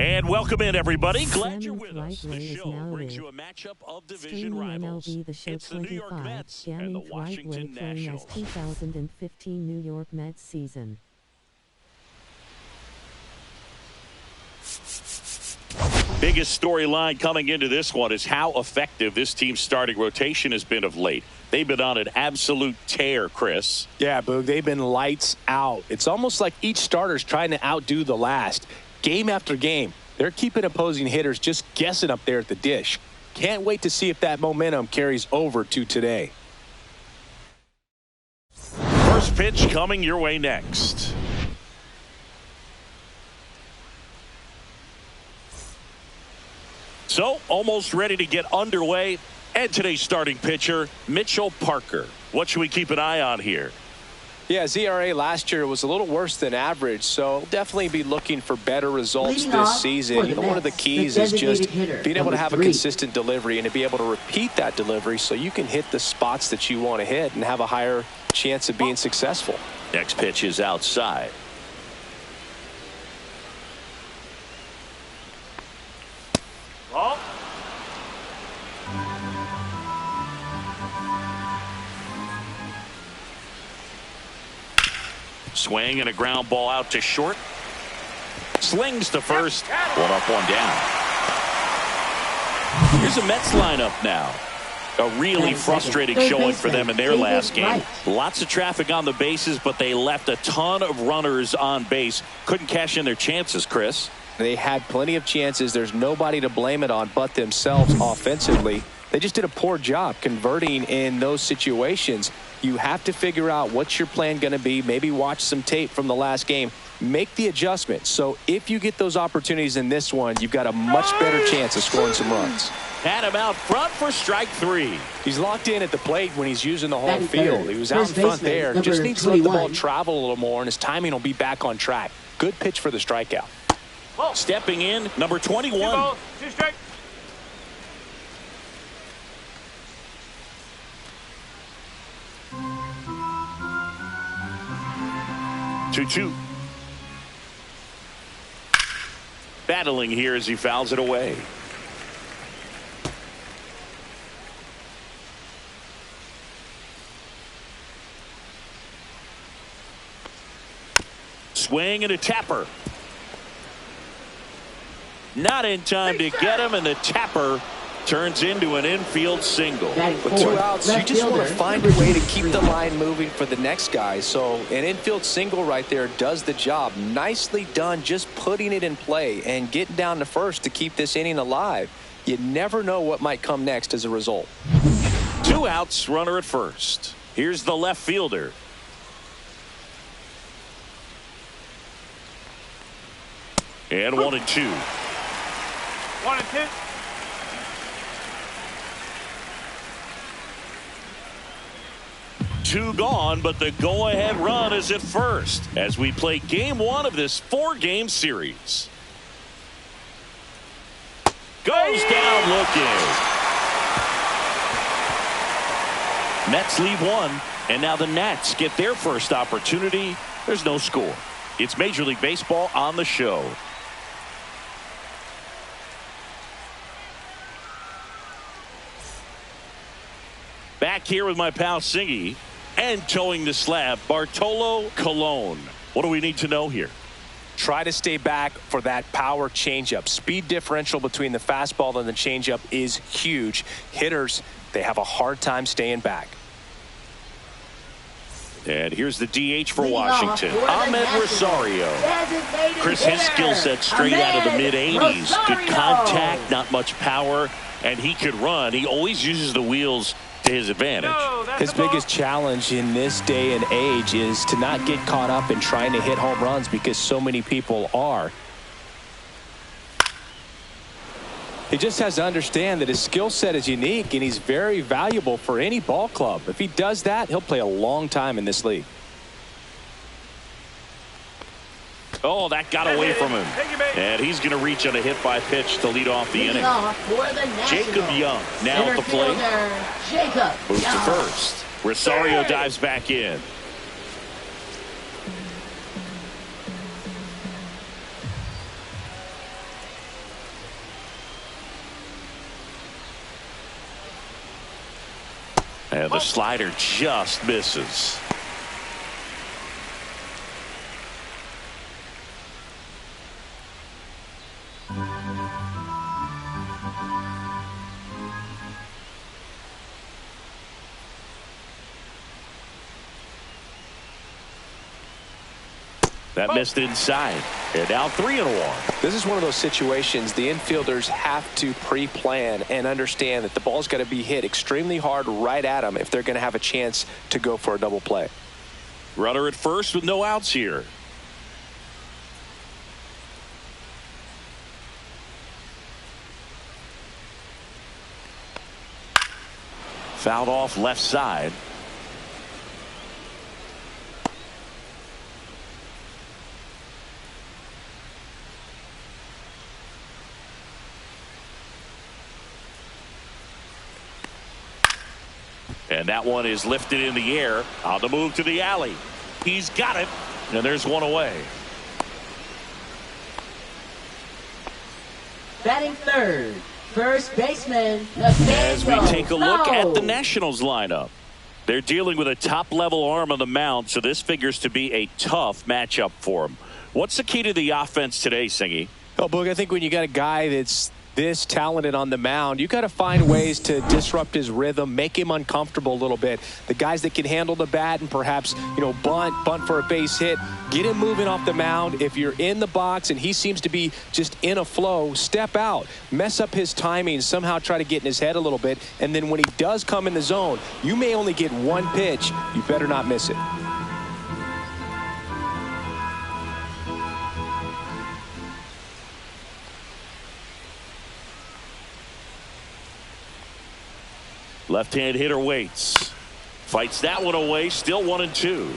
And welcome in, everybody. Glad Salmon's you're with us. The right show now brings live. you a matchup of division Streaming rivals. MLB The Show It's the New York 25, Mets and the Salmon's right Washington playing as Nationals. 2015 New York Mets season. Biggest storyline coming into this one is how effective this team's starting rotation has been of late. They've been on an absolute tear, Chris. Yeah, Boog, they've been lights out. It's almost like each starter's trying to outdo the last. Game after game, they're keeping opposing hitters just guessing up there at the dish. Can't wait to see if that momentum carries over to today. First pitch coming your way next. So, almost ready to get underway. And today's starting pitcher, Mitchell Parker. What should we keep an eye on here? Yeah, ZRA last year was a little worse than average, so definitely be looking for better results Leading this season. You know, one of the keys is just being able to have a consistent delivery and to be able to repeat that delivery so you can hit the spots that you want to hit and have a higher chance of being successful. Next pitch is outside. Swing and a ground ball out to short. Slings to first. One up, one down. Here's a Mets lineup now. A really frustrating showing for them in their last game. Lots of traffic on the bases, but they left a ton of runners on base. Couldn't cash in their chances, Chris. They had plenty of chances. There's nobody to blame it on but themselves offensively. They just did a poor job converting in those situations. You have to figure out what's your plan going to be. Maybe watch some tape from the last game. Make the adjustment. So if you get those opportunities in this one, you've got a much better chance of scoring some runs. Had him out front for strike three. He's locked in at the plate when he's using the home field. He was out in front there. Just needs to let the ball travel a little more, and his timing will be back on track. Good pitch for the strikeout. Stepping in, number 21. 2 strike. Two. Battling here as he fouls it away. Swing and a tapper. Not in time to get him, and the tapper turns into an infield single. With 2 outs, you just want to find a way to keep the line moving for the next guy. So an infield single right there does the job. Nicely done, just putting it in play and getting down to first to keep this inning alive. You never know what might come next as a result. 2 outs, runner at first. Here's the left fielder. And 1 and 2. 1 and 2. Two gone, but the go-ahead run is at first as we play game 1 of this 4-game series. Goes down looking. Mets lead 1, and now the Nats get their first opportunity. There's no score. It's Major League Baseball on the show. Back here with my pal Singy. And towing the slab, Bartolo Colon. What do we need to know here? Try to stay back for that power changeup. Speed differential between the fastball and the changeup is huge. Hitters, they have a hard time staying back. And here's the DH for Washington, Ahmed Rosario. Chris, his skill set straight out of the mid-80s. Good contact, not much power, and he could run. He always uses the wheels to his advantage. His biggest challenge in this day and age is to not get caught up in trying to hit home runs because so many people are. He just has to understand that his skill set is unique and he's very valuable for any ball club. If he does that, he'll play a long time in this league. Oh, that got away from him. And he's going to reach on a hit by pitch to lead off the inning. Jacob Young now at the plate. Moves to first. Rosario dives back in. And the slider just misses. That missed inside. And now 3-1. This is one of those situations the infielders have to pre-plan and understand that the ball's got to be hit extremely hard right at them if they're going to have a chance to go for a double play. Runner at first with no outs here. Fouled off left side. And that one is lifted in the air on the move to the alley. He's got it. And there's one away. Batting third, first baseman, as we take a look at the Nationals lineup. They're dealing with a top-level arm on the mound, so this figures to be a tough matchup for them. What's the key to the offense today, Singy? Oh, Boog, I think when you got a guy that's this talented on the mound, you got to find ways to disrupt his rhythm, make him uncomfortable a little bit. The guys that can handle the bat and perhaps, bunt for a base hit, get him moving off the mound. If you're in the box and he seems to be just in a flow, step out, mess up his timing, somehow try to get in his head a little bit. And then when he does come in the zone, you may only get one pitch. You better not miss it. Left-hand hitter waits. Fights that one away. Still 1-2.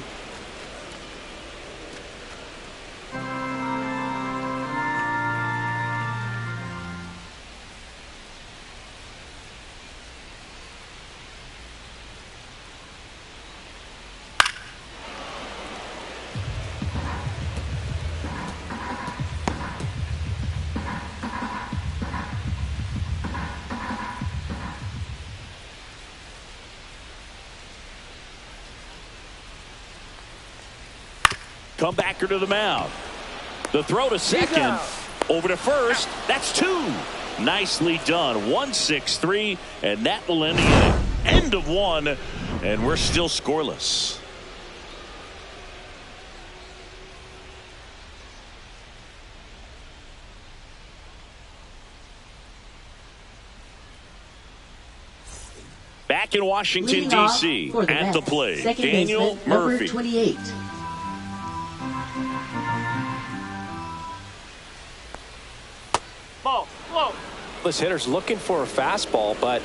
Comebacker to the mound. The throw to second. Over to first. That's two. Nicely done. 1-6-3. And that will end the inning. End of one. And we're still scoreless. Back in Washington, D.C. at the plate, Daniel Murphy. 28. This hitter's looking for a fastball, but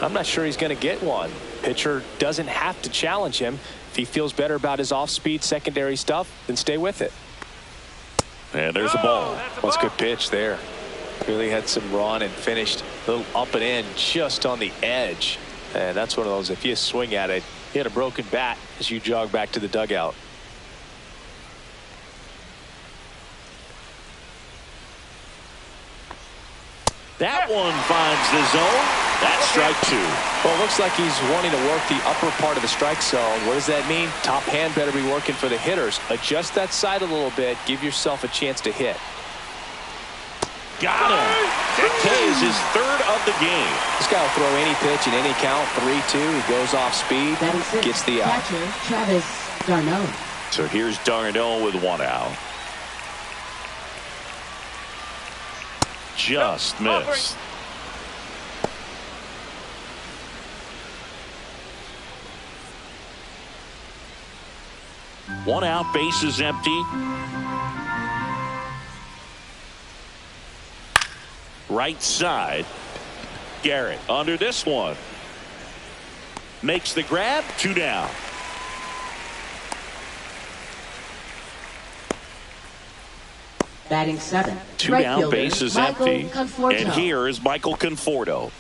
I'm not sure he's going to get one. Pitcher doesn't have to challenge him. If he feels better about his off-speed secondary stuff, then stay with it. And there's a ball. That's a good pitch there. Really had some run and finished a little up and in just on the edge. And that's one of those, if you swing at it, you hit a broken bat as you jog back to the dugout. That one finds the zone. That's strike two. Well, it looks like he's wanting to work the upper part of the strike zone. What does that mean? Top hand better be working for the hitters. Adjust that side a little bit. Give yourself a chance to hit. Got him. That K is his third of the game. This guy will throw any pitch in any count. 3-2. He goes off speed. Gets the out. Catcher, Travis d'Arnaud. So here's d'Arnaud with one out. Just missed. One out, base is empty. Right side. Garrett under this one. Makes the grab. 2 down. Batting 7. 2 right down, fielder, base is Michael empty. Conforto. And here is Michael Conforto.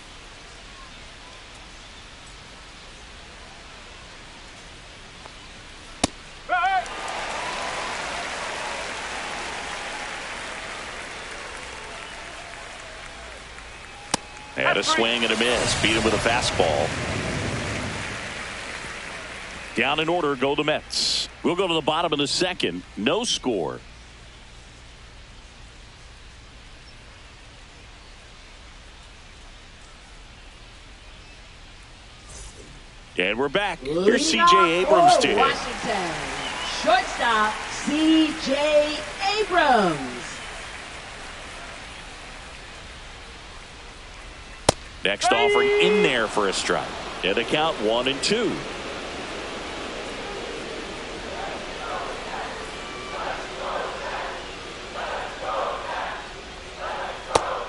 And a swing and a miss. Beat him with a fastball. Down in order go the Mets. We'll go to the bottom of the second. No score. And we're back. Here's C.J. Abrams to hit. Washington, shortstop C.J. Abrams. Next offering in there for a strike. And the count 1-2.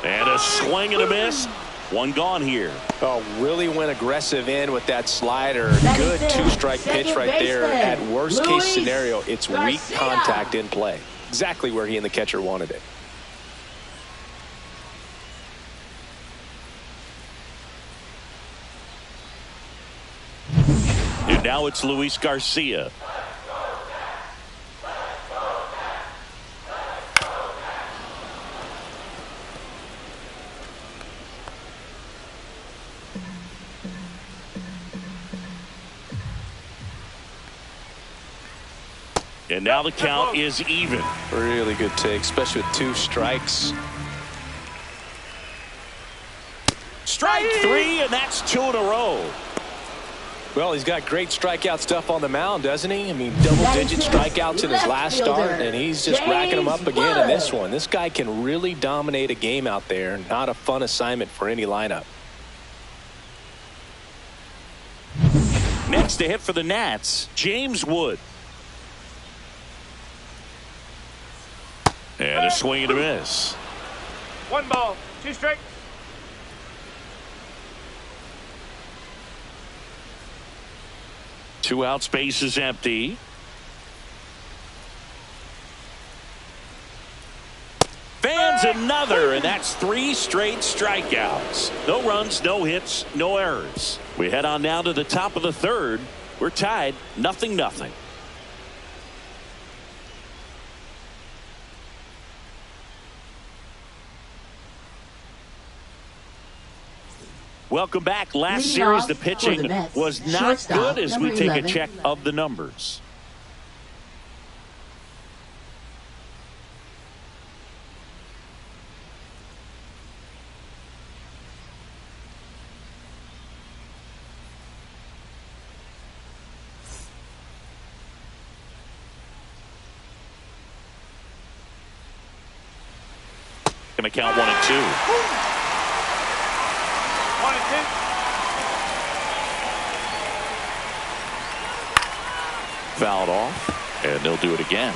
And a swing and a miss. One gone here. Oh, really went aggressive in with that slider. Good two-strike pitch right there. At worst case scenario, it's weak contact in play. Exactly where he and the catcher wanted it. And now it's Luis Garcia. And now the count is even. Really good take, especially with 2 strikes. Strike 3, and that's 2 in a row. Well, he's got great strikeout stuff on the mound, doesn't he? I mean, double-digit strikeouts in his last start, and he's just racking them up again in this one. This guy can really dominate a game out there. Not a fun assignment for any lineup. Next to hit for the Nats, James Wood. And a swing and a miss. 1 ball, 2 strikes. Two out, space is empty. Fans another, and that's 3 straight strikeouts. No runs, no hits, no errors. We head on now to the top of the third. We're tied 0-0. Welcome back. Last series, the pitching was not good as we take a check of the numbers. Going to count 1 and 2. 1 and 2. Fouled off, and they'll do it again.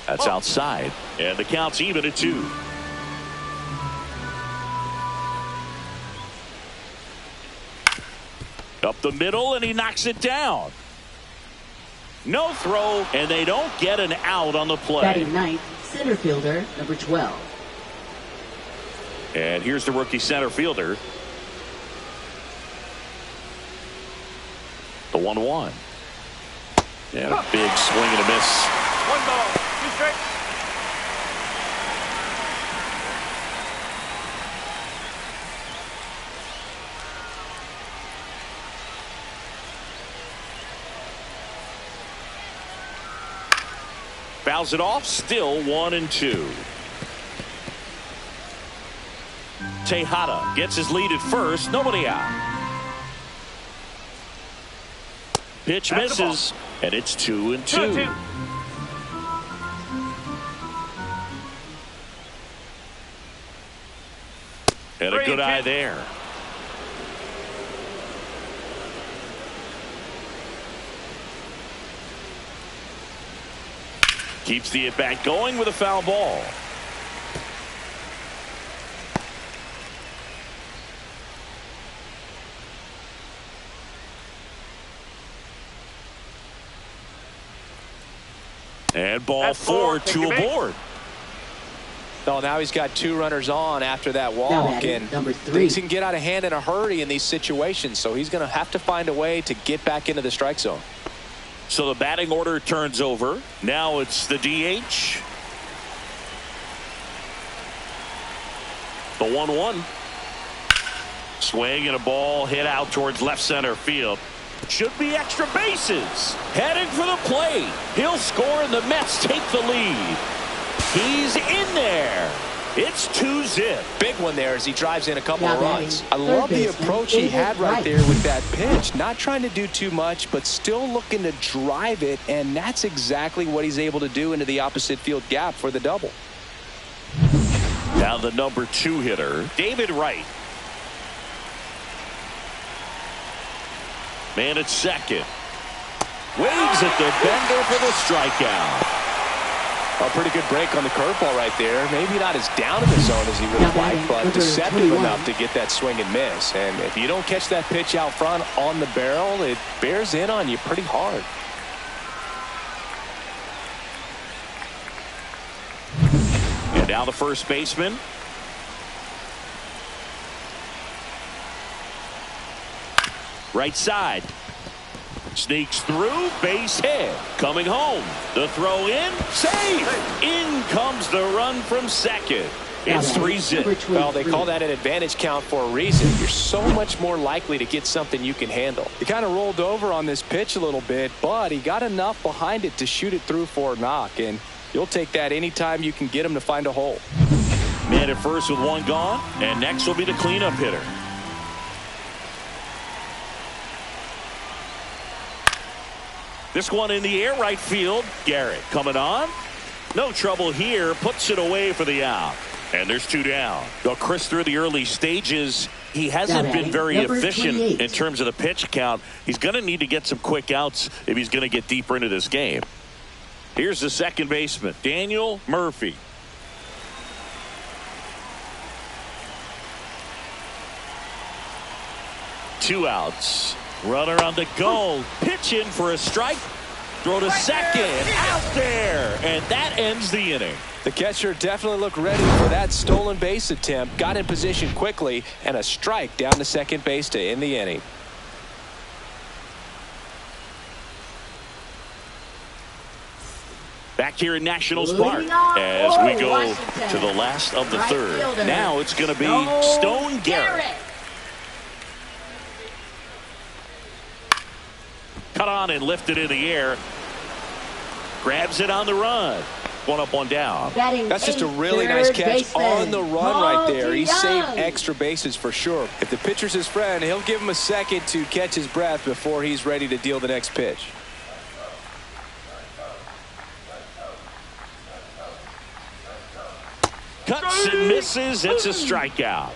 That's outside, and the count's even at 2. Up the middle, and he knocks it down. No throw, and they don't get an out on the play. Batting ninth, center fielder, number 12. And here's the rookie center fielder. The 1-1. And a big swing and a miss. 1 ball, 2 strikes. Fouls it off, still 1 and 2. Tejada gets his lead at first, nobody out. Pitch misses, and it's 2 and 2. 2-2. And a good eye there. Keeps the at-bat going with a foul ball. And ball 4, 2 aboard. No, now he's got 2 runners on after that walk, and things can get out of hand in a hurry in these situations, so he's going to have to find a way to get back into the strike zone. So the batting order turns over. Now it's the DH. The 1-1. Swing and a ball hit out towards left center field. Should be extra bases. Heading for the plate. He'll score and the Mets take the lead. He's in there. It's 2-zip. Big one there as he drives in a couple Now of runs. I batting, love third the baseman, approach he David had right Wright. there with that pitch. Not trying to do too much, but still looking to drive it, and that's exactly what he's able to do into the opposite field gap for the double. Now the number 2 hitter, David Wright. Man at second. Waves at the bender for the strikeout. A pretty good break on the curveball right there. Maybe not as down in the zone as he would have Now liked, but batting, deceptive 21. enough to get that swing and miss. And if you don't catch that pitch out front on the barrel, it bears in on you pretty hard. And now the first baseman. Right side. Sneaks through, base hit. Coming home. The throw in, safe. In comes the run from second. It's 3-zip. Well, they call that an advantage count for a reason. You're so much more likely to get something you can handle. He kind of rolled over on this pitch a little bit, but he got enough behind it to shoot it through for a knock, and you'll take that anytime you can get him to find a hole. Man at first with one gone, and next will be the cleanup hitter. This one in the air, right field. Garrett coming on. No trouble here. Puts it away for the out. And there's 2 down. Well, Chris, through the early stages, he hasn't been very efficient in terms of the pitch count. He's going to need to get some quick outs if he's going to get deeper into this game. Here's the second baseman, Daniel Murphy. Two outs. Runner on the go. Pitch in for a strike. Throw to second. Out there. And that ends the inning. The catcher definitely looked ready for that stolen base attempt. Got in position quickly, and a strike down to second base to end the inning. Back here in Nationals Park as we go to the last of the third. Now it's going to be Stone Garrett. Cut on and lifted in the air. Grabs it on the run. One up, one down. That's just a really nice catch on the run right there. He saved extra bases for sure. If the pitcher's his friend, he'll give him a second to catch his breath before he's ready to deal the next pitch. Cuts and misses. It's a strikeout.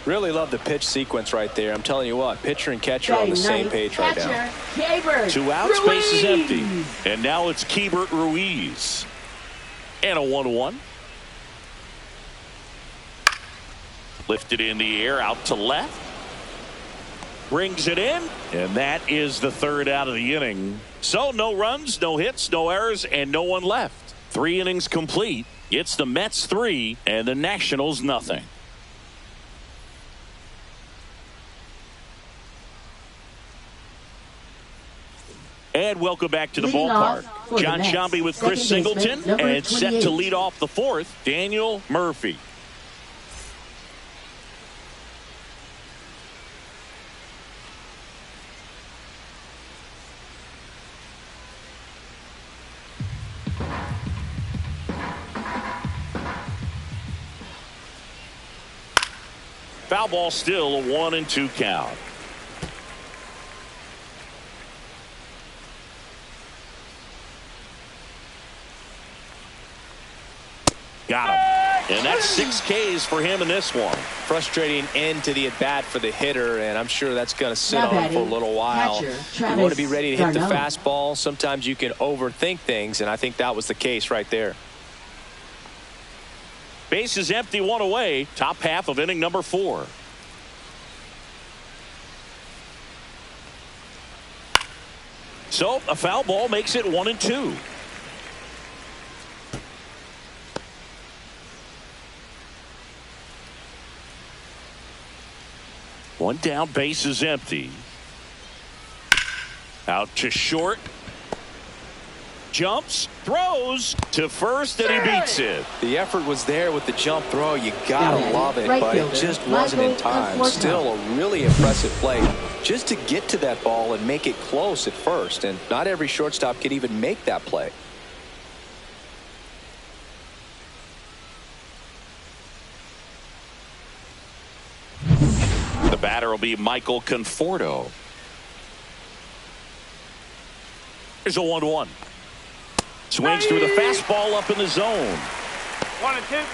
Really love the pitch sequence right there. I'm telling you what, pitcher and catcher on the same page right now. 2 outs, base is empty. And now it's Keibert Ruiz. And a 1-1. Lifted in the air, out to left. Brings it in. And that is the third out of the inning. So no runs, no hits, no errors, and no one left. 3 innings complete. It's the Mets 3 and the Nationals nothing. And welcome back to the ballpark. John Sciambi with Chris Singleton, and set to lead off the fourth, Daniel Murphy. Foul ball, still a 1-2 count. Got him. And that's 6 Ks for him in this one. Frustrating end to the at-bat for the hitter, and I'm sure that's going to sit on him for a little while. You want to be ready to hit the fastball. Sometimes you can overthink things, and I think that was the case right there. Base is empty, 1 away. Top half of inning number 4. So a foul ball makes it 1-2. One down, base is empty. Out to short. Jumps, throws to first, and he beats it. The effort was there with the jump throw. You gotta love it, but it just wasn't in time. Still a really impressive play just to get to that ball and make it close at first. And not every shortstop could even make that play. The batter will be Michael Conforto. Here's a 1-1. Swings through the fastball up in the zone. 1-2.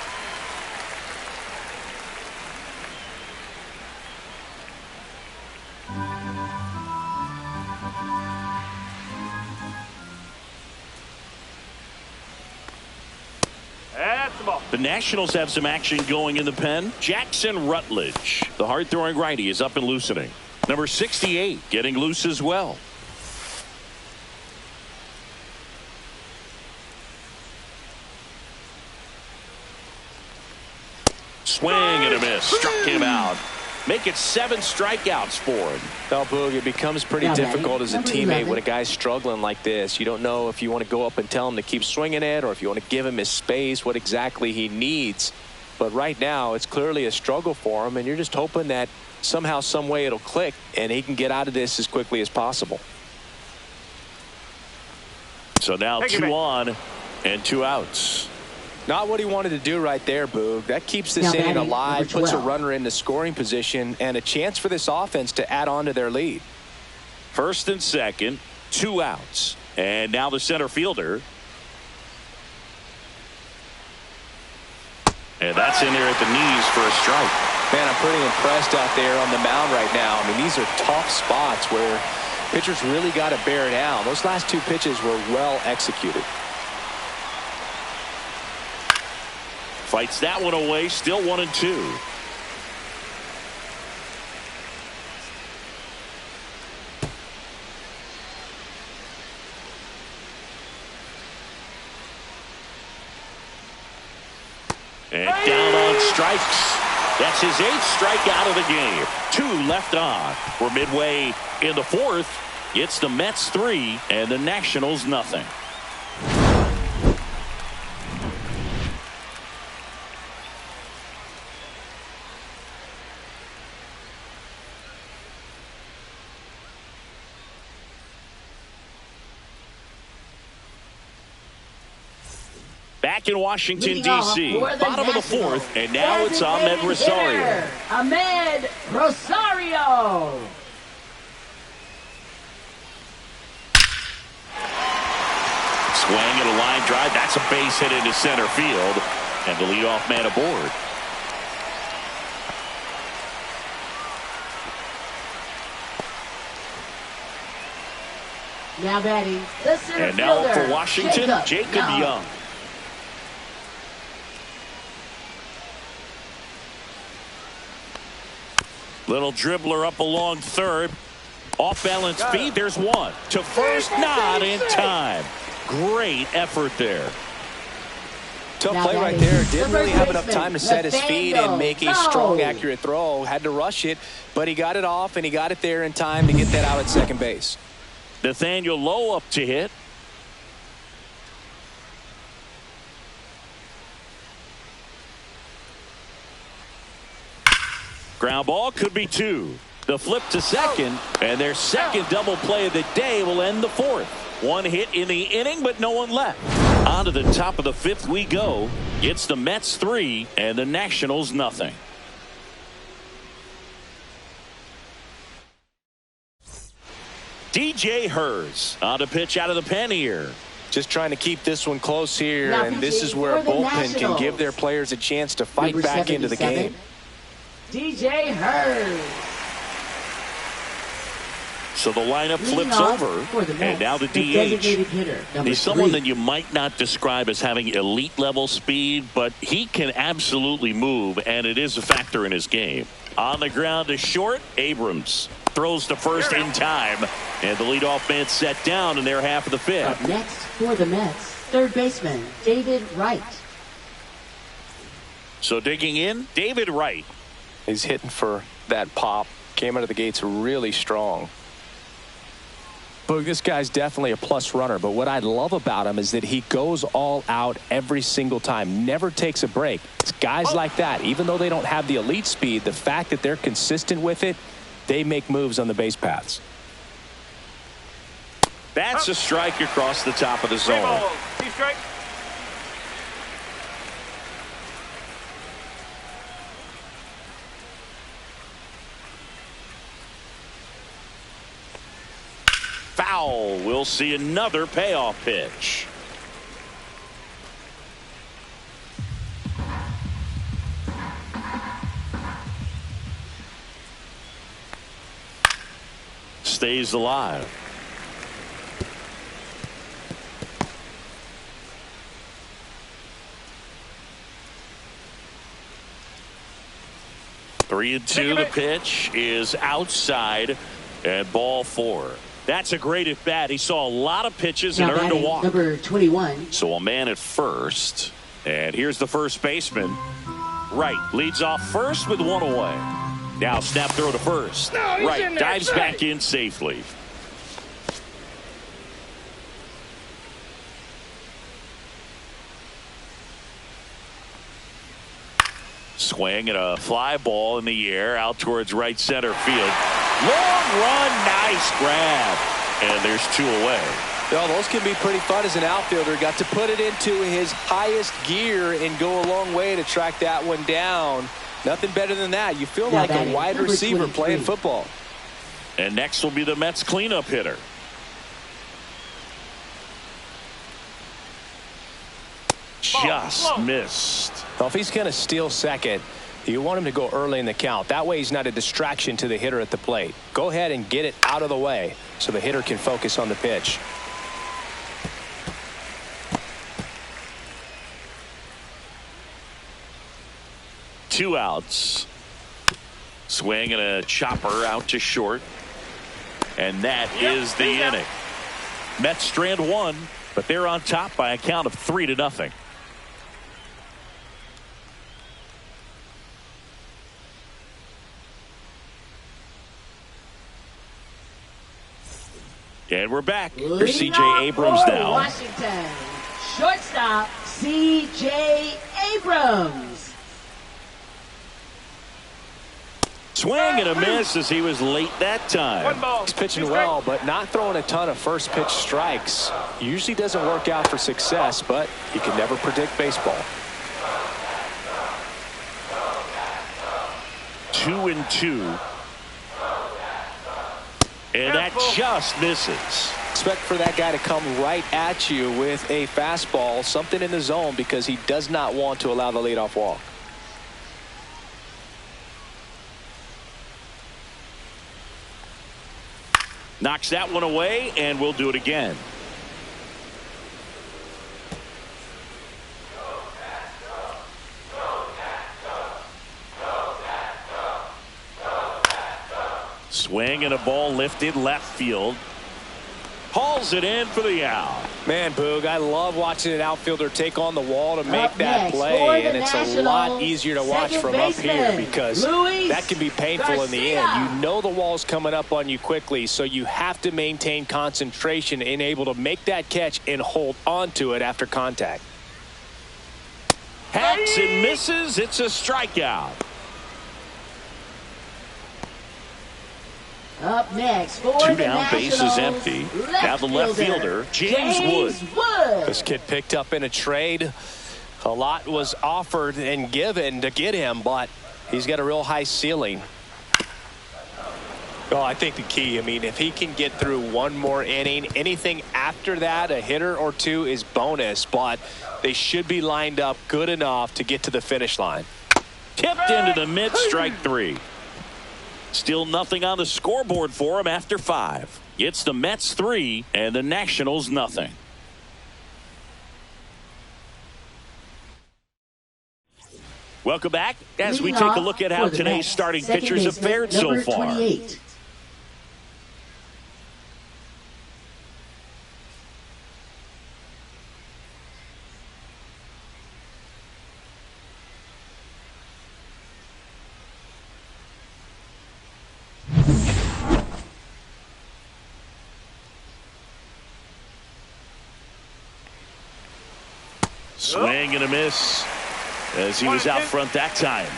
That's the ball. The Nationals have some action going in the pen. Jackson Rutledge, the hard-throwing righty, is up and loosening. Number 68 getting loose as well. Swing and a miss. Struck him out. Make it 7 strikeouts for him. Well, Boog, it becomes pretty difficult as a teammate when a guy's struggling like this. You don't know if you want to go up and tell him to keep swinging it or if you want to give him his space, what exactly he needs. But right now, it's clearly a struggle for him, and you're just hoping that somehow, some way it'll click and he can get out of this as quickly as possible. So now 2 on and 2 outs. Not what he wanted to do right there, Boog. That keeps this inning alive, puts a runner in the scoring position, and a chance for this offense to add on to their lead. First and second, 2 outs. And now the center fielder. And that's in there at the knees for a strike. Man, I'm pretty impressed out there on the mound right now. I mean, these are tough spots where pitchers really got to bear down. Those last 2 pitches were well executed. Fights that one away, still 1-2. And down on strikes. That's his 8th strikeout of the game. 2 left on. We're midway in the 4th. It's the Mets 3 and the Nationals nothing. Back in Washington, D.C., bottom of the 4th, and now it's Ahmed Rosario. Ahmed Rosario. Swing and a line drive. That's a base hit into center field, and the leadoff man aboard. Now batting the center And now fielder, for Washington, Jacob Young. Little dribbler up along third. Off balance feed. There's one. To first, not in time. Great effort there. Tough play right there. Didn't really have enough time to set his feet and make a strong, accurate throw. Had to rush it, but he got it off, and he got it there in time to get that out at second base. Nathaniel Lowe up to hit. Ground ball could be 2. The flip to second, and their second double play of the day will end the 4th. 1 hit in the inning, but no one left. On to the top of the 5th we go. It's the Mets 3 and the Nationals nothing. DJ Hurst on to pitch out of the pen here. Just trying to keep this one close here, and this is where a bullpen can give their players a chance to fight back into the game. DJ Hurst. So the lineup flips over, and now the DH. He's someone that you might not describe as having elite level speed, but he can absolutely move, and it is a factor in his game. On the ground to short, Abrams throws to first in time, and the leadoff man set down in their half of the 5th. Up next for the Mets, third baseman David Wright. So digging in, David Wright. He's hitting for that pop. Came out of the gates really strong. Boog, this guy's definitely a plus runner, but what I love about him is that he goes all out every single time, never takes a break. It's guys like that, even though they don't have the elite speed, the fact that they're consistent with it, they make moves on the base paths. That's a strike across the top of the zone. 3 balls, 2 strikes. Foul. We'll see another payoff pitch. Stays alive. Three and two. The pitch is outside and ball 4. That's a great at bat. He saw a lot of pitches and earned a walk. Number 21. So a man at first. And here's the first baseman. Right. Leads off first with 1 away. Now snap throw to first. Right. Dives back in safely. Swing and a fly ball in the air out towards right center field. Long run, nice grab. And there's 2 away. Well, those can be pretty fun as an outfielder. Got to put it into his highest gear and go a long way to track that one down. Nothing better than that. You feel like a wide receiver playing football. And next will be the Mets cleanup hitter. Just missed. Well, if he's going to steal second, you want him to go early in the count. That way he's not a distraction to the hitter at the plate. Go ahead and get it out of the way so the hitter can focus on the pitch. Two outs. Swing and a chopper out to short. And that is the inning. Mets strand 1, but they're on top by a count of 3-0. And we're back. Here's C.J. Abrams now. Washington, shortstop C.J. Abrams. Swing and a miss as he was late that time. 1 ball. He's pitching well, but not throwing a ton of first pitch strikes. Usually doesn't work out for success, but you can never predict baseball. 2-2. And that just misses. Expect for that guy to come right at you with a fastball, something in the zone, because he does not want to allow the leadoff walk. Knocks that one away, and we'll do it again. Swing and a ball lifted left field. Hauls it in for the out. Man, Boog, I love watching an outfielder take on the wall to make that play, and it's a lot easier to watch from up here because that can be painful in the end. You know the wall's coming up on you quickly, so you have to maintain concentration and able to make that catch and hold on to it after contact. Hacks and misses. It's a strikeout. Up next for 2 the down, base is empty. Now the left fielder, James Wood. This kid picked up in a trade. A lot was offered and given to get him, but he's got a real high ceiling. Well, I think the key, I mean, if he can get through one more inning, anything after that, a hitter or two is bonus, but they should be lined up good enough to get to the finish line. Tipped into the mid, strike 3. Still nothing on the scoreboard for him after 5. It's the Mets 3 and the Nationals nothing. Welcome back as we take a look at how today's starting pitchers have fared so far. 28. Swing and a miss as he was out front that time.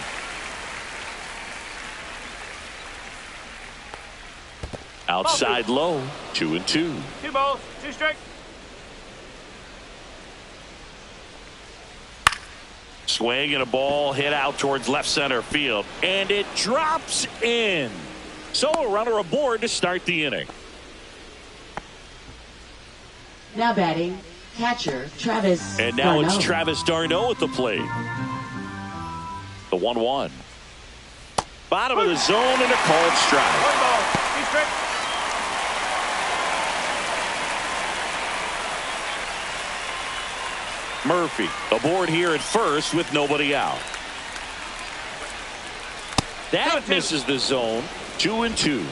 Outside low, 2-2. 2 balls, 2 strikes. Swing and a ball hit out towards left center field, and it drops in. So a runner aboard to start the inning. Now batting, catcher Travis. And now it's Darno. Travis Darno at the plate. The 1-1. Bottom of the zone and a called strike. 1 ball, 2 strikes. Murphy aboard here at first with nobody out. That misses the zone. 2-2.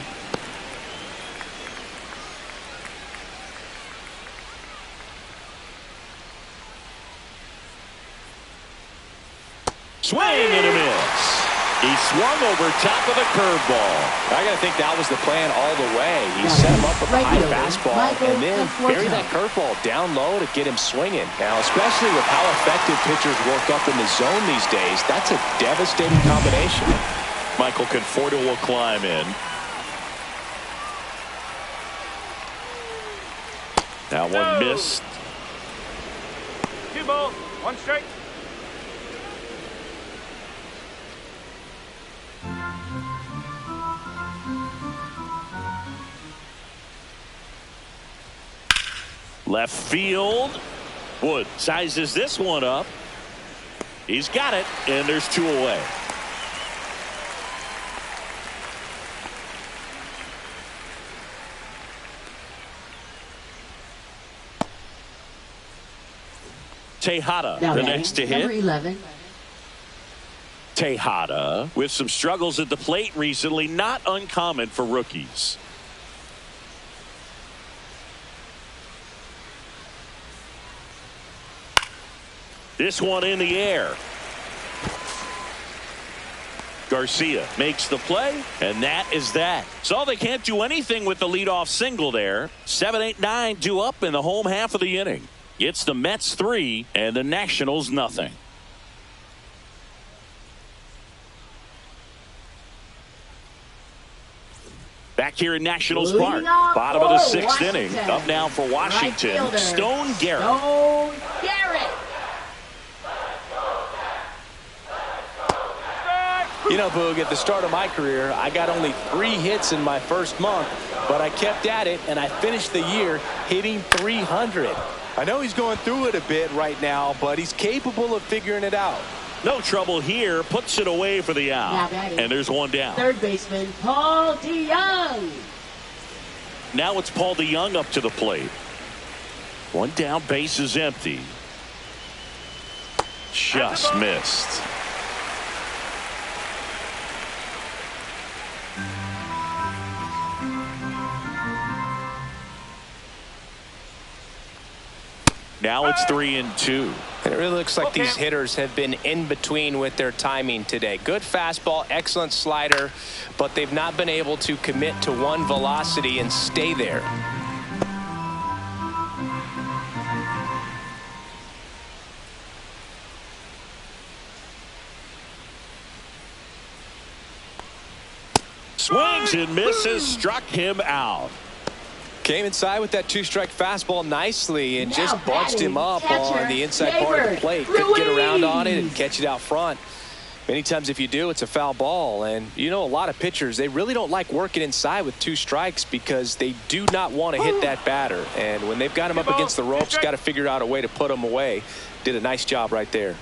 Swing and a miss. He swung over top of the curveball. I got to think that was the plan all the way. He set him up with a high fastball and then buried that curveball down low to get him swinging. Now, especially with how effective pitchers work up in the zone these days, that's a devastating combination. Michael Conforto will climb in. That one missed. 2 balls, 1 strike. Left field. Wood sizes this one up. He's got it, and there's 2 away. Tejada, Now the batting, next to number hit. 11. Tejada with some struggles at the plate recently, not uncommon for rookies. This one in the air. Garcia makes the play, and that is that. So they can't do anything with the leadoff single there. 7, 8, 9 due up in the home half of the inning. It's the Mets 3 and the Nationals nothing. Back here in Nationals Park, bottom of the 6th inning. Up now for Washington, Stone Garrett. Stone Garrett. You know, Boog, at the start of my career, I got only 3 hits in my first month, but I kept at it, and I finished the year hitting 300. I know he's going through it a bit right now, but he's capable of figuring it out. No trouble here, puts it away for the out, and there's 1 down. Third baseman Paul DeYoung. Now it's Paul DeYoung up to the plate. 1 down, base is empty. Just missed. Now it's 3-2. And it really looks like these hitters have been in between with their timing today. Good fastball, excellent slider, but they've not been able to commit to one velocity and stay there. Swings and misses, struck him out. Came inside with that 2-strike fastball nicely and Now just bunched him up catcher, on the inside part of the plate. Couldn't get around on it and catch it out front. Many times if you do, it's a foul ball. And you know, a lot of pitchers, they really don't like working inside with 2 strikes because they do not want to hit that batter. And when they've got him up against the ropes, got to figure out a way to put him away. Did a nice job right there.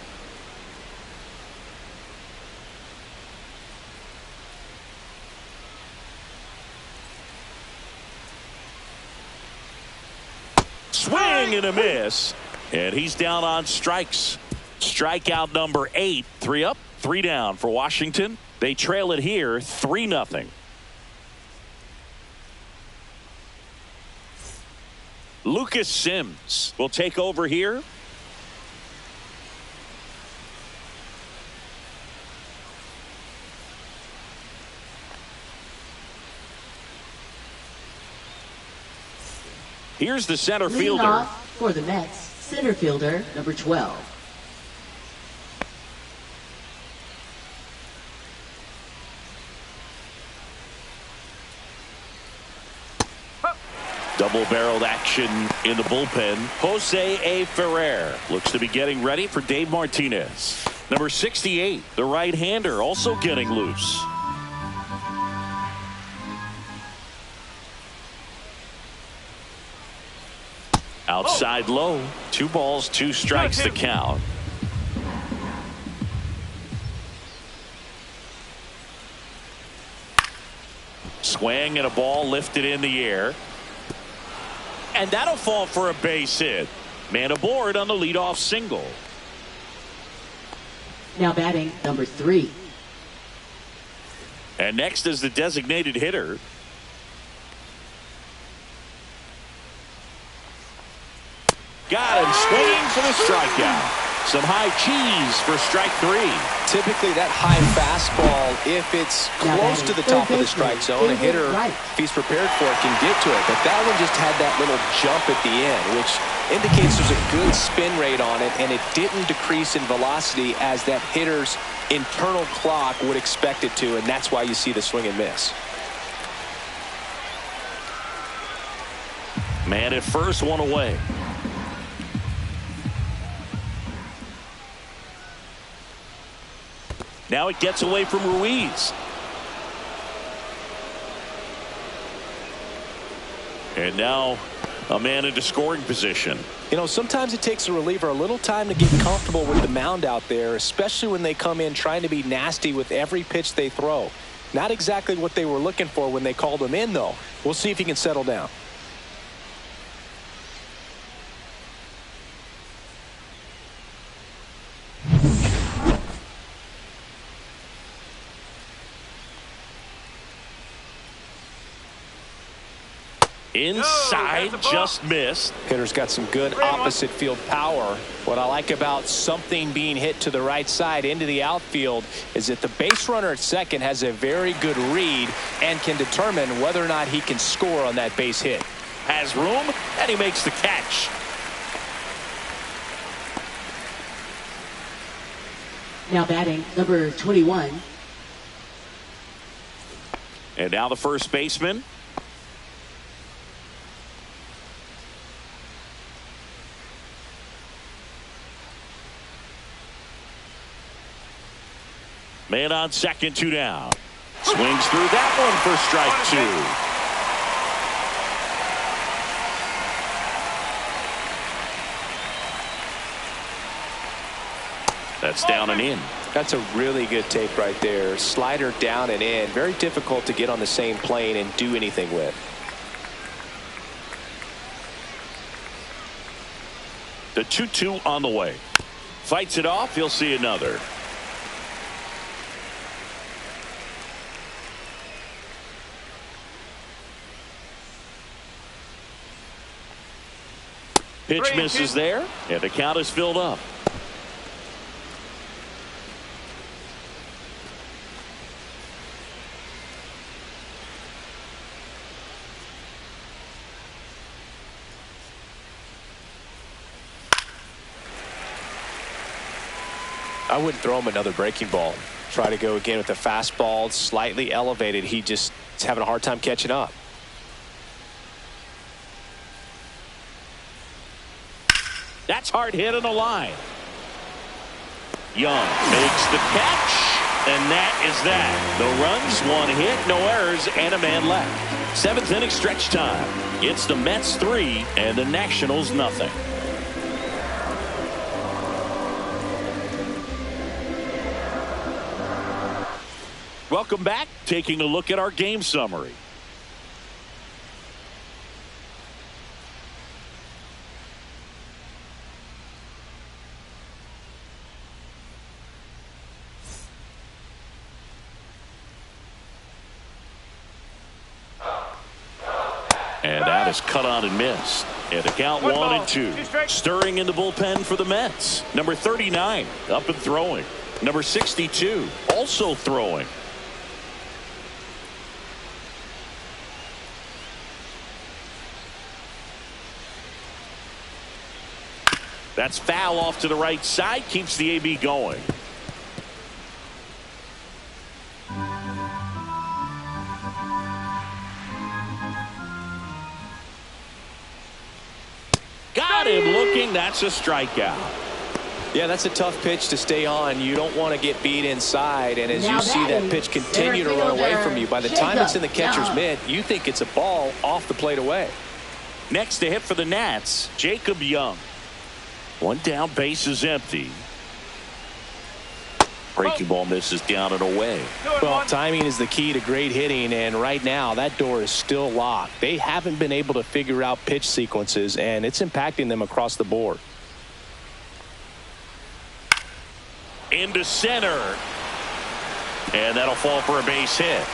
Swing and a miss, and he's down on strikes. Strikeout number 8. 3 up, 3 down for Washington. They trail it here 3-0. Lucas Sims will take over here. Here's the center Leading fielder. off for the Mets, center fielder number 12. Double-barreled action in the bullpen. Jose A. Ferrer looks to be getting ready for Dave Martinez. Number 68, the right-hander, also getting loose. Outside low. 2 balls, 2 strikes the count. Swing and a ball lifted in the air. And that'll fall for a base hit. Man aboard on the leadoff single. Now batting number 3. And next is the designated hitter. Got him swinging for the strikeout. Some high cheese for strike 3. Typically that high fastball, if it's close to the top of the strike zone, a hitter, if he's prepared for it, can get to it. But that one just had that little jump at the end, which indicates there's a good spin rate on it, and it didn't decrease in velocity as that hitter's internal clock would expect it to, and that's why you see the swing and miss. Man at first, 1 away. Now it gets away from Ruiz. And now a man into scoring position. You know, sometimes it takes a reliever a little time to get comfortable with the mound out there, especially when they come in trying to be nasty with every pitch they throw. Not exactly what they were looking for when they called him in, though. We'll see if he can settle down. Inside, just missed. Hitter's got some good opposite field power. What I like about something being hit to the right side into the outfield is that the base runner at second has a very good read and can determine whether or not he can score on that base hit. Has room, and he makes the catch. Now batting number 21. And now the first baseman. Man on second, 2 down. Swings through that one for strike 2. That's down and in. That's a really good take right there. Slider down and in. Very difficult to get on the same plane and do anything with. The 2-2 on the way. Fights it off. He'll see another. Pitch misses there, and the count is filled up. I wouldn't throw him another breaking ball. Try to go again with the fastball, slightly elevated. He just is having a hard time catching up. That's hard hit on the line. Young makes the catch, and that is that. No runs, 1 hit, no errors, and a man left. 7th inning stretch time. It's the Mets 3 and the Nationals nothing. Welcome back. Taking a look at our game summary. And that is cut on and missed. And the count 1-2. Stirring in the bullpen for the Mets. Number 39 up and throwing. Number 62 also throwing. That's foul off to the right side. Keeps the AB going. got him looking. That's a strikeout. Yeah, that's a tough pitch to stay on. You don't want to get beat inside, and as you see that pitch continue to run away from you, by the time it's in the catcher's mitt, you think it's a ball off the plate away. Next to hit for the Nats, Jacob Young. One down, base is empty. Breaking ball misses down and away. Well, timing is the key to great hitting, and right now that door is still locked. They haven't been able to figure out pitch sequences, and it's impacting them across the board. Into center. And that'll fall for a base hit.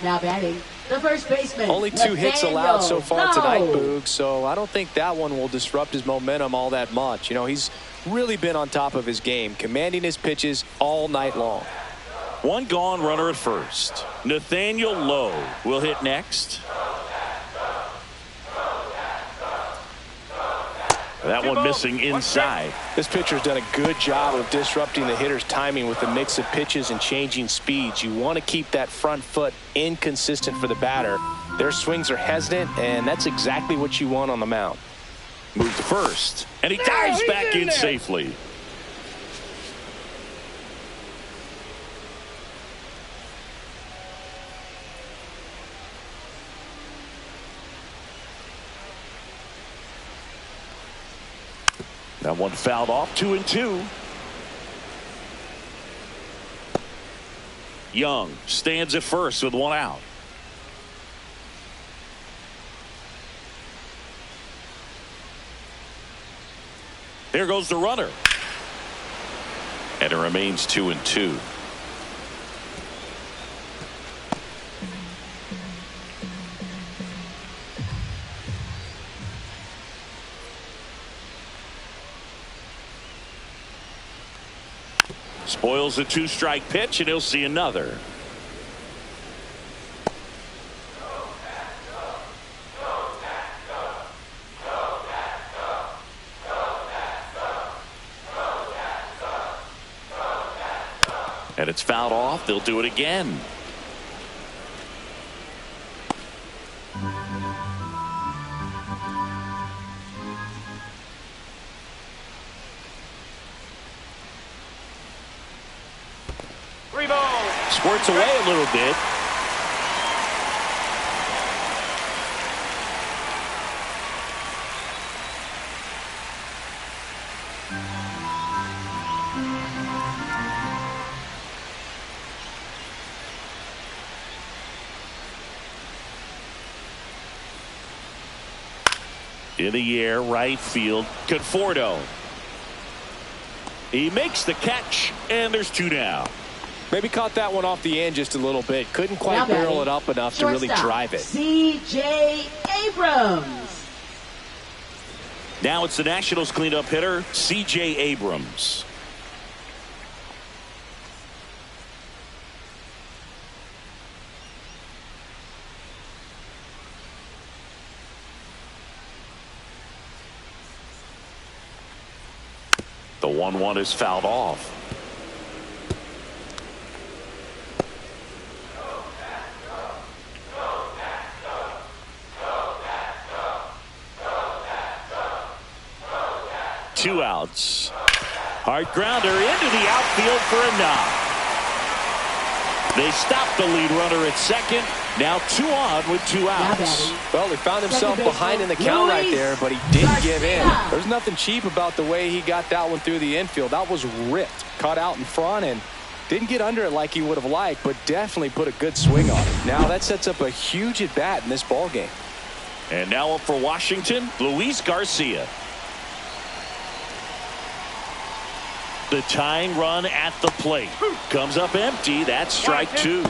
Now batting, the first baseman. Only 2 hits allowed so far tonight, Boog, so I don't think that one will disrupt his momentum all that much. You know, he's really been on top of his game, commanding his pitches all night long. One gone, runner at first. Nathaniel Lowe will hit next. That one missing inside. This pitcher's done a good job of disrupting the hitter's timing with the mix of pitches and changing speeds. You want to keep that front foot inconsistent for the batter. Their swings are hesitant, and that's exactly what you want on the mound. Moved first, and he dives back in safely. That one fouled off, 2-2. Young stands at first with one out. There goes the runner. And it remains 2-2. Spoils a 2-strike pitch, and he'll see another. And it's fouled off. They'll do it again. Squirts away a little bit. In the air, right field, Conforto. He makes the catch, and there's 2 down. Maybe caught that one off the end just a little bit. Couldn't quite barrel it up enough to really drive it. C.J. Abrams. Now it's the Nationals cleanup hitter, C.J. Abrams. The 1-1 is fouled off. Two outs. Hard grounder into the outfield for a knock. They stopped the lead runner at second. Now 2 on with 2 outs. Well, he found himself behind in the count right there, but he didn't give in. There's nothing cheap about the way he got that one through the infield. That was ripped. Caught out in front and didn't get under it like he would have liked, but definitely put a good swing on it. Now that sets up a huge at-bat in this ball game. And now up for Washington, Luis Garcia. The tying run at the plate. Comes up empty. That's strike 2.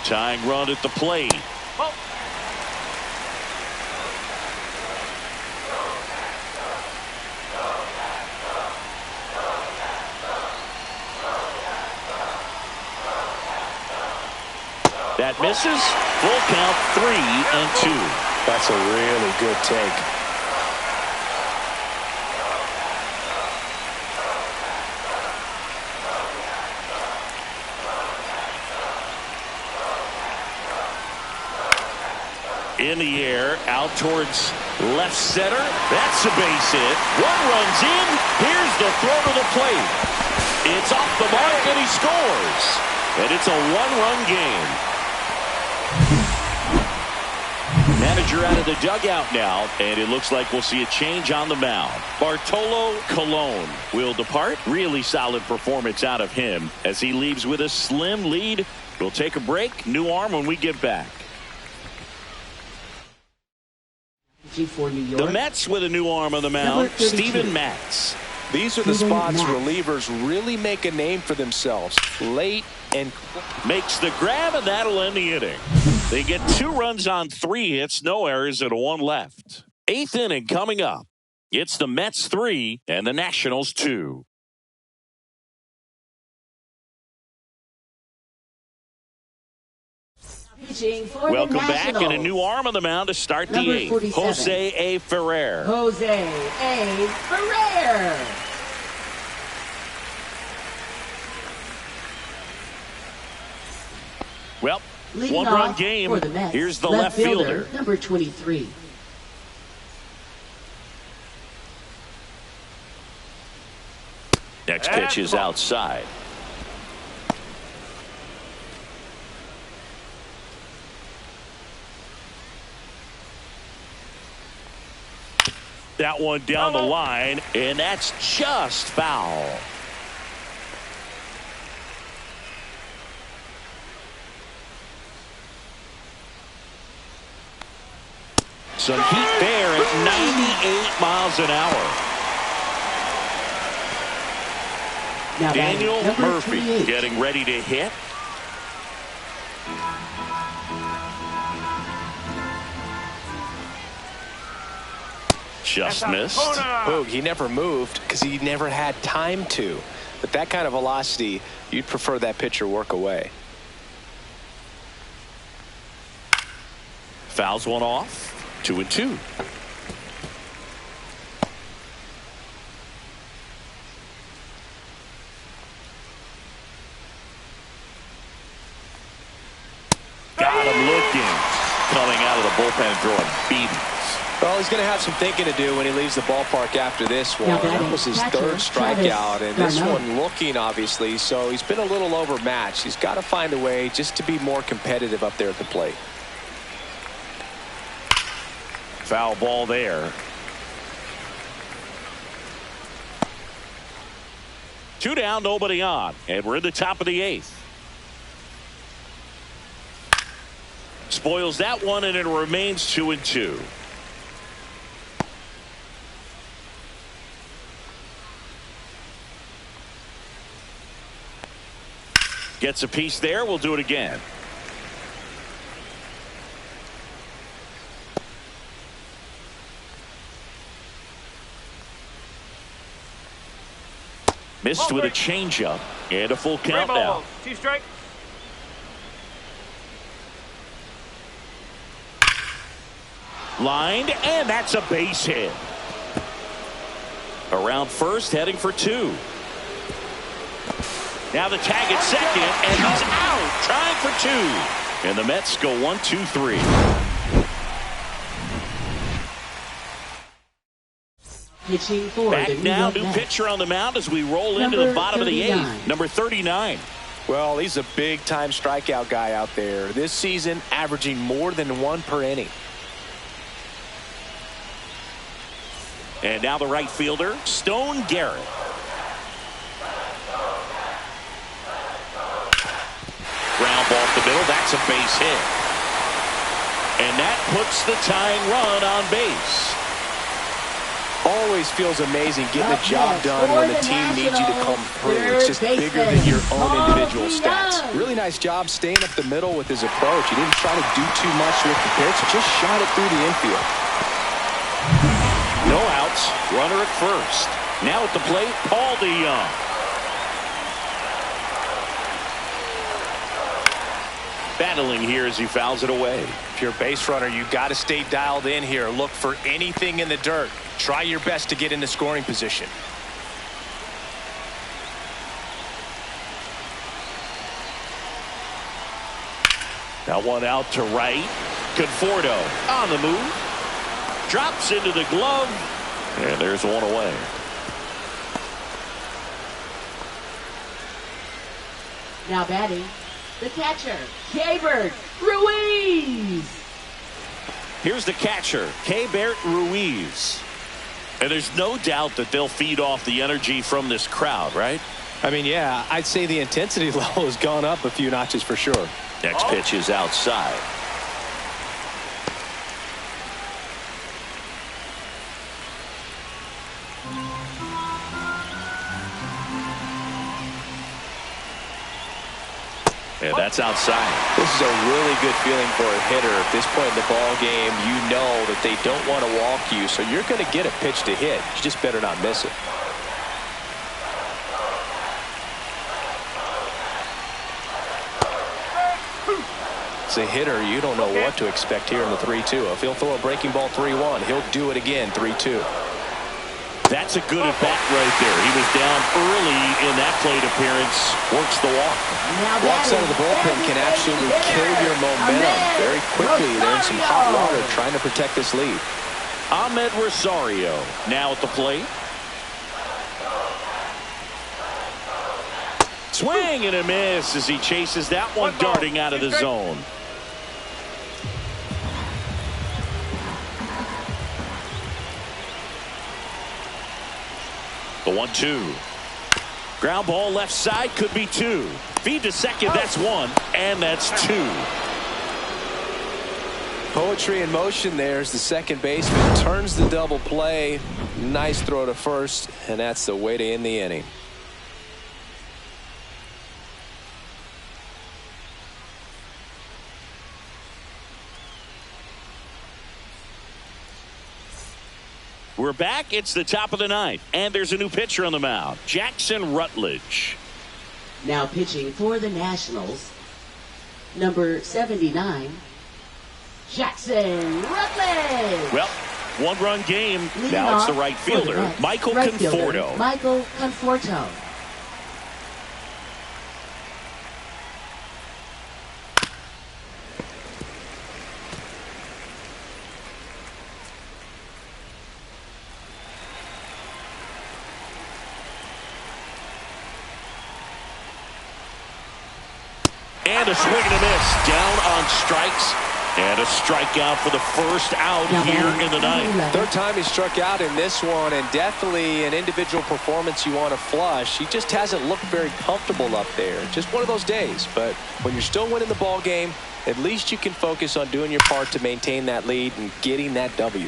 Tying run at the plate. That misses. Full count, 3-2. That's a really good take. In the air, out towards left center. That's a base hit. One runs in. Here's the throw to the plate. It's off the mark, and he scores. And it's a one-run game. Manager out of the dugout now, and it looks like we'll see a change on the mound. Bartolo Colon will depart. Really solid performance out of him as he leaves with a slim lead. We'll take a break. New arm when we get back. The Mets with a new arm on the mound, Steven Matz. These are the spots relievers really make a name for themselves. Late and makes the grab, and that'll end the inning. They get 2 runs on 3 hits, no errors, and 1 left. 8th inning coming up. It's the Mets 3 and the Nationals 2. Welcome back, and a new arm on the mound to start the 8th. Jose A. Ferrer. Jose A. Ferrer. Well, Leading 1-run off game. for the Mets, Here's the left fielder. Number 23. Next pitch is outside. That one down the line, and that's just foul. Some heat there at 98 miles an hour. Now Daniel Murphy 28. getting ready to hit. Just missed. Boog, he never moved because he never had time to. But that kind of velocity, you'd prefer that pitcher work away. Fouls one off. 2-2. Got him looking. Coming out of the bullpen throwing beatings. Well, he's going to have some thinking to do when he leaves the ballpark after this one. That was his third strikeout, and this one looking, obviously, so he's been a little overmatched. He's got to find a way just to be more competitive up there at the plate. Foul ball there. 2 down, nobody on, and we're in the top of the 8th. Spoils that one, and it remains 2-2. Gets a piece there. We'll do it again. Missed with a changeup and a full count now. 2 strikes. Lined, and that's a base hit. Around first, heading for 2. Now the tag at second, and he's out, trying for 2. And the Mets go 1-2-3. Back now, new pitcher on the mound as we roll into the bottom of the 8th. Number 39. Well, he's a big-time strikeout guy out there. This season, averaging more than 1 per inning. And now the right fielder, Stone Garrett. Ground ball up the middle. That's a base hit. And that puts the tying run on base. Always feels amazing getting the job done when the team needs you to come through. It's just bigger than your own individual stats. Really nice job staying up the middle with his approach. He didn't try to do too much with the pitch. Just shot it through the infield. No outs. Runner at first. Now at the plate, Paul DeYoung. battling here as he fouls it away. If you're a base runner, you got to stay dialed in here. Look for anything in the dirt. Try your best to get into scoring position. That one out to right. Conforto on the move. Drops into the glove. And there's one away. Now batting, the catcher, Keibert Ruiz. Here's the catcher, Keibert Ruiz. And there's no doubt that they'll feed off the energy from this crowd, right? I mean, yeah, I'd say the intensity level has gone up a few notches for sure. Next pitch is outside. And that's outside. This is a really good feeling for a hitter. At this point in the ball game, you know that they don't want to walk you, so you're going to get a pitch to hit. You just better not miss it. As a hitter, you don't know what to expect here in the 3-2. If he'll throw a breaking ball 3-1, he'll do it again 3-2. That's a good at bat right there. He was down early in that plate appearance. Works the walk. Walks out of the bullpen can absolutely kill your momentum very quickly. They're in some hot water trying to protect this lead. Ahmed Rosario now at the plate. Swing and a miss as he chases that one darting out of the zone. The 1-2. Ground ball left side, could be two. Feed to second, that's one, and that's two. Poetry in motion there as the second baseman turns the double play. Nice throw to first, and that's the way to end the inning. We're back. It's the top of the ninth, and there's a new pitcher on the mound, Jackson Rutledge. Now pitching for the Nationals, number 79, Jackson Rutledge. Well, one-run game. Leading Now it's the off right for the fielder, Mets, Michael right fielder, Conforto. Michael Conforto. And a swing and a miss. Down on strikes. And a strikeout for the first out here in the ninth. Third time he struck out in this one, and definitely an individual performance you want to flush. He just hasn't looked very comfortable up there. Just one of those days. But when you're still winning the ball game, at least you can focus on doing your part to maintain that lead and getting that W.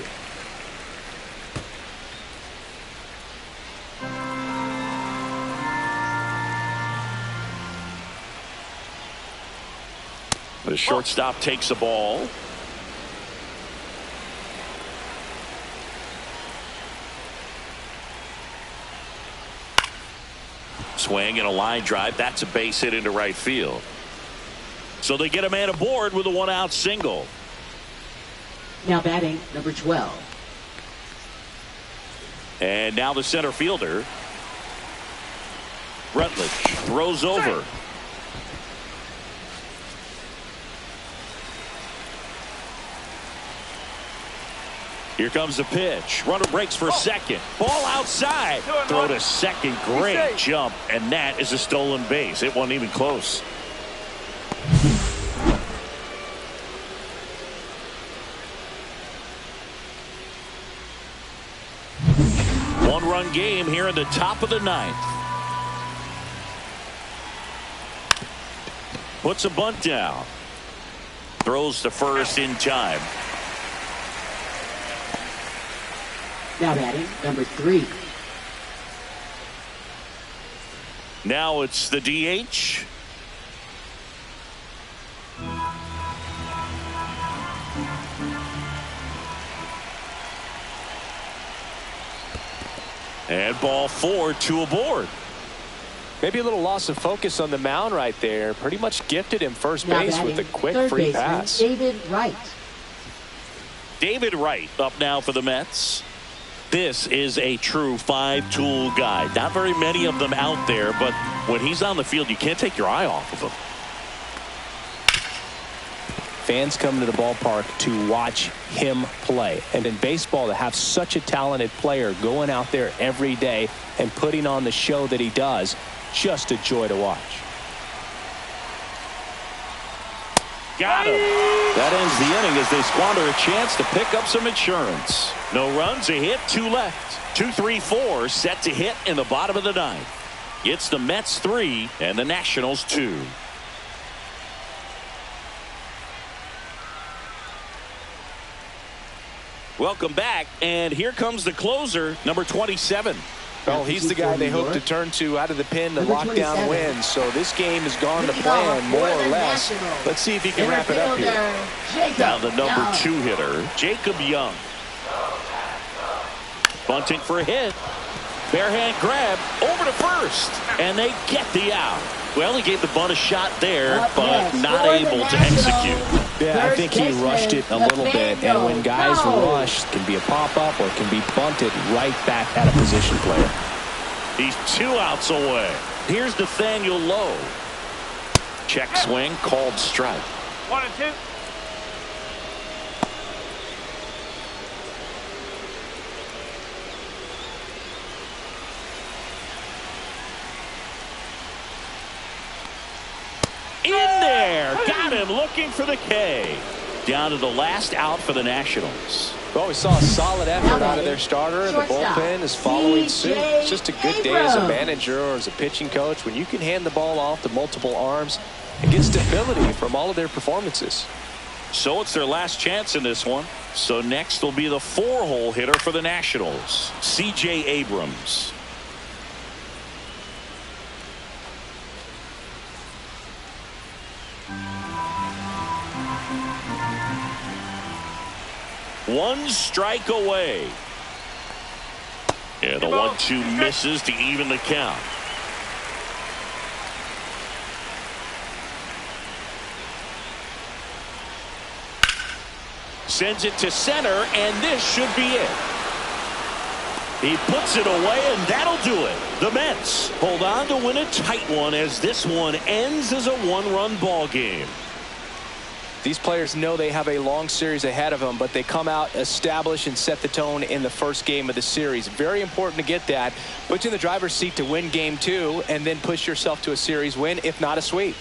The shortstop takes the ball. Swing and a line drive. That's a base hit into right field. So they get a man aboard with a one-out single. Now batting, number 12. And now the center fielder, Rutledge, throws over. Here comes the pitch. Runner breaks for second. Ball outside. Throw to second. Great jump. And that is a stolen base. It wasn't even close. One-run game here in the top of the ninth. Puts a bunt down. Throws to first in time. Now batting, number 3. Now it's the DH. And ball 4, 2 aboard. Maybe a little loss of focus on the mound right there. Pretty much gifted him first Now base with a batting, quick third free baseman, pass. David Wright. David Wright up now for the Mets. This is a true five-tool guy. Not very many of them out there, but when he's on the field, you can't take your eye off of him. Fans come to the ballpark to watch him play. And in baseball, to have such a talented player going out there every day and putting on the show that he does, just a joy to watch. Got him. That ends the inning as they squander a chance to pick up some insurance. No runs, a hit, 2 left. 2-3-4 set to hit in the bottom of the ninth. It's the Mets 3 and the Nationals 2. Welcome back, and here comes the closer, number 27. Well, he's the guy they hope to turn to out of the pen to lock down wins. So this game has gone to plan, more or less. Let's see if he can wrap it up here. Now the number 2 hitter, Jacob Young. Bunting for a hit. Bare hand grab over to first, and they get the out. Well, he gave the bunt a shot there, but not able to execute. Yeah, I think he rushed it a little bit, and when guys rush, it can be a pop-up or it can be bunted right back at a position player. He's 2 outs away. Here's Nathaniel Lowe. Check swing, called strike. 1-2. In there, got him looking for the K. Down to the last out for the Nationals. Well, we saw a solid effort out of their starter, and the bullpen is following suit. It's just a good day as a manager or as a pitching coach when you can hand the ball off to multiple arms and get stability from all of their performances. So it's their last chance in this one. So next will be the 4-hole hitter for the Nationals, C.J. Abrams. One strike away. Yeah, the 1-2 misses to even the count. Sends it to center, and this should be it. He puts it away, and that'll do it. The Mets hold on to win a tight one as this one ends as a 1-run ball game. These players know they have a long series ahead of them, but they come out, establish, and set the tone in the first game of the series. Very important to get that. Put you in the driver's seat to win game 2 and then push yourself to a series win, if not a sweep.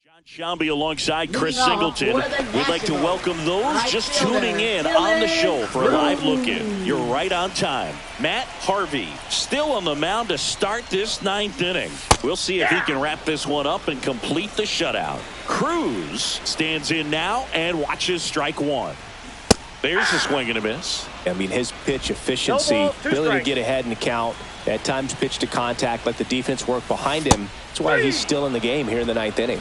John Shambi alongside Chris Singleton. We'd like to welcome those just tuning in on the show for a live look-in. You're right on time. Matt Harvey still on the mound to start this 9th inning. We'll see if he can wrap this one up and complete the shutout. Cruz stands in now and watches strike 1. There's a swing and a miss. I mean, his pitch efficiency, No ball, two ability to strikes. get ahead in the count, at times pitch to contact, let the defense work behind him. That's why he's still in the game here in the 9th inning.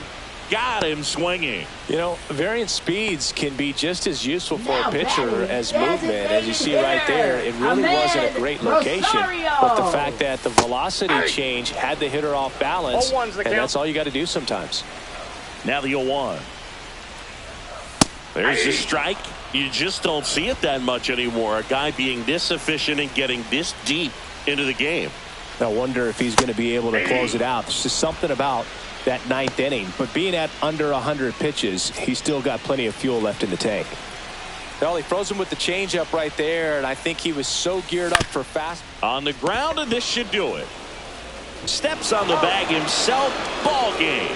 Got him swinging. You know, varying speeds can be just as useful for a pitcher as movement. As you see right there, it really wasn't a great location. But the fact that the velocity change had the hitter off balance, and that's all you got to do sometimes. Now the 0-1. There's the strike. You just don't see it that much anymore. A guy being this efficient and getting this deep into the game. I wonder if he's going to be able to close it out. There's just something about that 9th inning. But being at under 100 pitches, he's still got plenty of fuel left in the tank. Well, he froze him with the changeup right there, and I think he was so geared up for fast. On the ground, and this should do it. Steps on the bag himself. Ball game.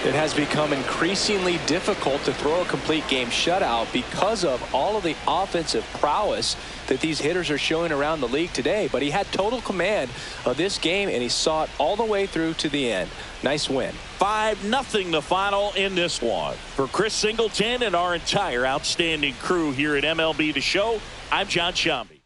It has become increasingly difficult to throw a complete game shutout because of all of the offensive prowess that these hitters are showing around the league today. But he had total command of this game, and he saw it all the way through to the end. Nice win. 5-0 the final in this one. For Chris Singleton and our entire outstanding crew here at MLB The Show, I'm John Shambi.